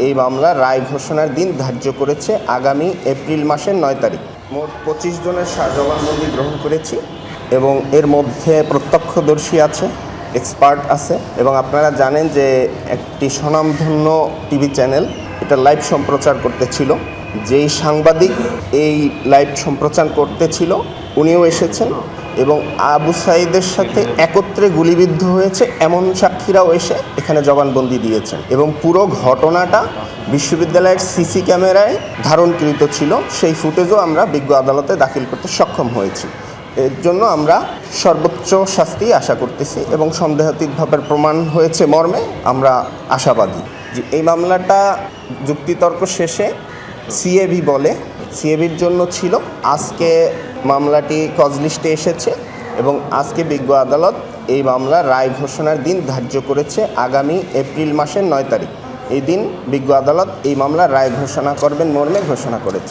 এই মামলার রায় ঘোষণার দিন ধার্য করেছে আগামী এপ্রিল মাসের 9 তারিখ। মোট 25 জনের জবানবন্দি গ্রহণ করেছি এবং এর মধ্যে প্রত্যক্ষদর্শী আছে, এক্সপার্ট আছে এবং আপনারা জানেন যে একটি স্বনামধন্য টিভি চ্যানেল এটা লাইভ সম্প্রচার করতেছিল। যেই সাংবাদিক এই লাইভ সম্প্রচার করতেছিল উনিও এসেছেন এবং আবু সাঈদের সাথে একত্রে গুলিবিদ্ধ হয়েছে এমন সাক্ষীরাও এসে এখানে জবানবন্দি দিয়েছেন এবং পুরো ঘটনাটা বিশ্ববিদ্যালয়ের সিসি ক্যামেরায় ধারণকৃত ছিল। সেই ফুটেজও আমরা বিজ্ঞ আদালতে দাখিল করতে সক্ষম হয়েছি। এর জন্য আমরা সর্বোচ্চ শাস্তি আশা করতেছি এবং সন্দেহাতীতভাবে প্রমাণ হয়েছে মর্মে আমরা আশাবাদী যে এই মামলাটা যুক্তিতর্ক শেষে সিএবি বলে সিএবির জন্য ছিল। আজকে মামলাটি কজ লিস্টে এসেছে এবং আজকে বিজ্ঞ আদালত এই মামলার রায় ঘোষণার দিন ধার্য করেছে আগামী এপ্রিল মাসের 9 তারিখ। এই দিন বিজ্ঞ আদালত এই মামলার রায় ঘোষণা করবেন মর্মে ঘোষণা করেছেন।